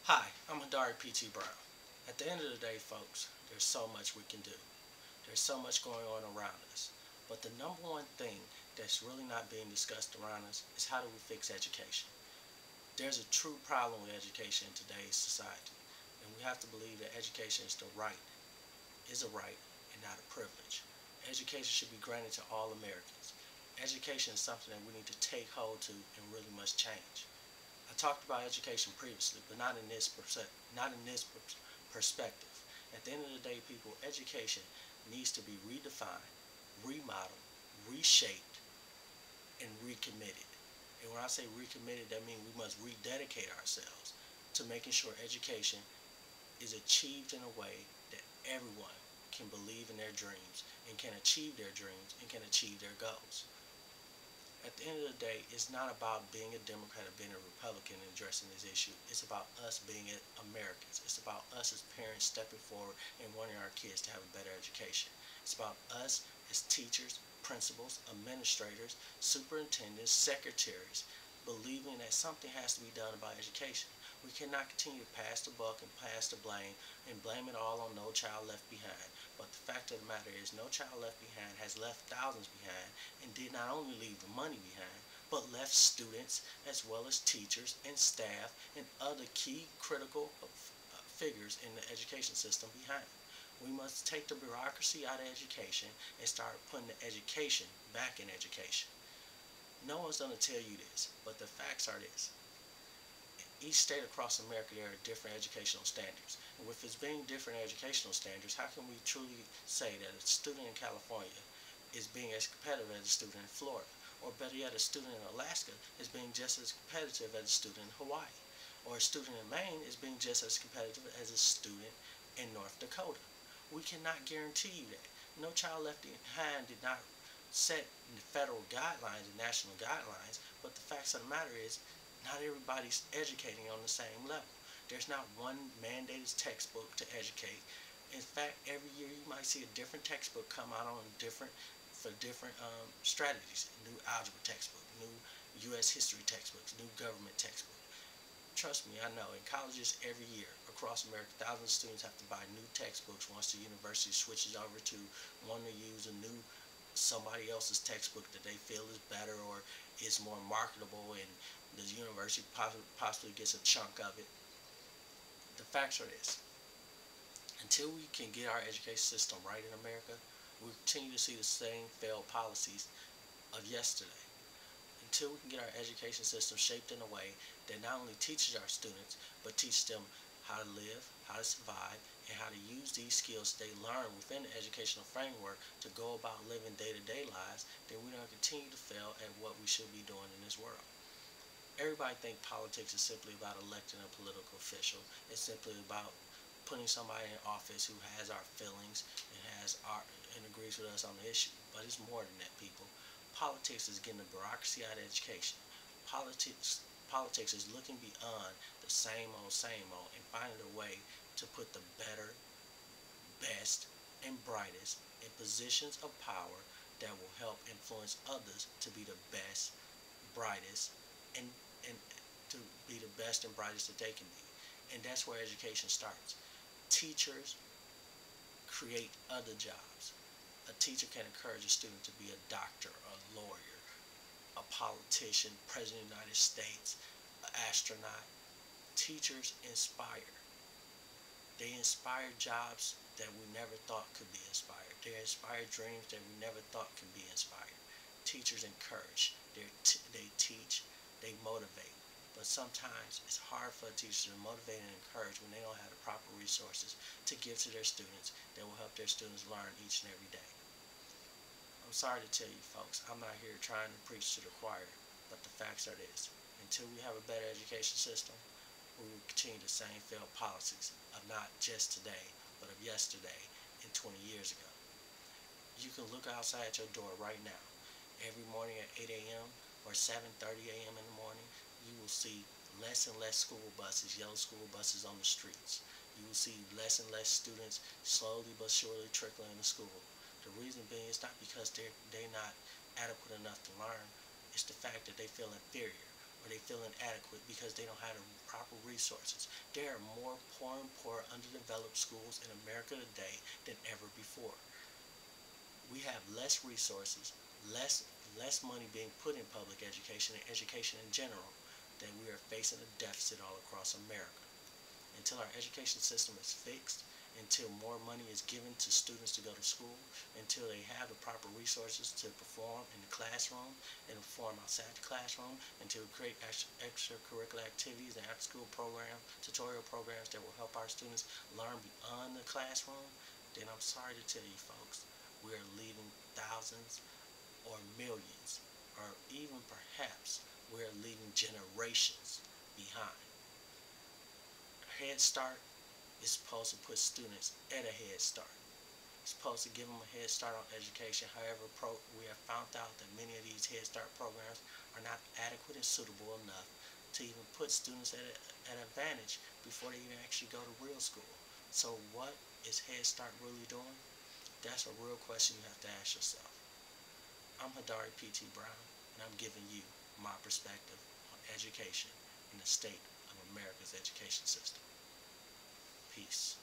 Hi, I'm Hadari P.T. Brown. At the end of the day, folks, there's so much we can do. There's so much going on around us. But the number one thing that's really not being discussed around us is how do we fix education? There's a true problem with education in today's society, and we have to believe that education is a right, and not a privilege. Education should be granted to all Americans. Education is something that we need to take hold to and really must change. I talked about education previously, but not in this perspective. At the end of the day, people, education needs to be redefined, remodeled, reshaped, and recommitted. And when I say recommitted, that means we must rededicate ourselves to making sure education is achieved in a way that everyone can believe in their dreams and can achieve their dreams and can achieve their goals. At the end of the day, it's not about being a Democrat or being a Republican and addressing this issue. It's about us being Americans. It's about us as parents stepping forward and wanting our kids to have a better education. It's about us as teachers, principals, administrators, superintendents, secretaries, believing that something has to be done about education. We cannot continue to pass the buck and pass the blame and blame it all on No Child Left Behind. But the fact of the matter is, No Child Left Behind has left thousands behind and did not only leave the money behind, but left students as well as teachers and staff and other key critical figures in the education system behind. We must take the bureaucracy out of education and start putting the education back in education. No one's going to tell you this, but the facts are this. In each state across America, there are different educational standards. And with its being different educational standards, how can we truly say that a student in California is being as competitive as a student in Florida? Or better yet, a student in Alaska is being just as competitive as a student in Hawaii. Or a student in Maine is being just as competitive as a student in North Dakota. We cannot guarantee you that. No Child Left Behind did not set federal guidelines and national guidelines, but the facts of the matter is not everybody's educating on the same level. There's not one mandated textbook to educate. In fact, every year you might see a different textbook come out on different strategies. New algebra textbook, new U.S. history textbooks, new government textbook. Trust me, I know. In colleges every year across America, thousands of students have to buy new textbooks once the university switches over to one to use a new somebody else's textbook that they feel is better or is more marketable, and the university possibly gets a chunk of it. The facts are this. Until we can get our education system right in America, we continue to see the same failed policies of yesterday. Until we can get our education system shaped in a way that not only teaches our students, but teaches them how to live, how to survive, and how to use these skills they learn within the educational framework to go about living day-to-day lives, then we're going to continue to fail at what we should be doing in this world. Everybody thinks politics is simply about electing a political official. It's simply about putting somebody in office who has our feelings and agrees with us on the issue. But it's more than that, people. Politics is getting the bureaucracy out of education. Politics is looking beyond the same old, and finding a way to put the better, best, and brightest in positions of power that will help influence others to be the best, brightest, and, and to be the best and brightest that they can be. And that's where education starts. Teachers create other jobs. A teacher can encourage a student to be a doctor, a lawyer, a politician, president of the United States, an astronaut. Teachers inspire. They inspire jobs that we never thought could be inspired. They inspire dreams that we never thought could be inspired. Teachers encourage. They teach. They motivate. But sometimes it's hard for a teacher to motivate and encourage when they don't have the proper resources to give to their students that will help their students learn each and every day. I'm sorry to tell you folks, I'm not here trying to preach to the choir, but the facts are this. Until we have a better education system, we will continue the same failed policies of not just today, but of yesterday and 20 years ago. You can look outside your door right now. Every morning at 8 a.m. or 7:30 a.m. in the morning, you will see less and less school buses, yellow school buses on the streets. You will see less and less students slowly but surely trickling into school. The reason being is not because they're not adequate enough to learn. It's the fact that they feel inferior, or or they feel inadequate because they don't have the proper resources. There are more poor and poor underdeveloped schools in America today than ever before. We have less resources, less less money being put in public education and education in general, that we are facing a deficit all across America. Until our education system is fixed, until more money is given to students to go to school, until they have the proper resources to perform in the classroom and perform outside the classroom, and to create extracurricular activities and after-school programs, tutorial programs that will help our students learn beyond the classroom, then I'm sorry to tell you folks, we are leaving thousands or millions, or even perhaps we're leaving generations behind. Head Start is supposed to put students at a head start. It's supposed to give them a head start on education. However, we have found out that many of these Head Start programs are not adequate and suitable enough to even put students at an advantage before they even actually go to real school. So what is Head Start really doing? That's a real question you have to ask yourself. I'm Hadari P.T. Brown, and I'm giving you my perspective on education and the state of America's education system. Peace.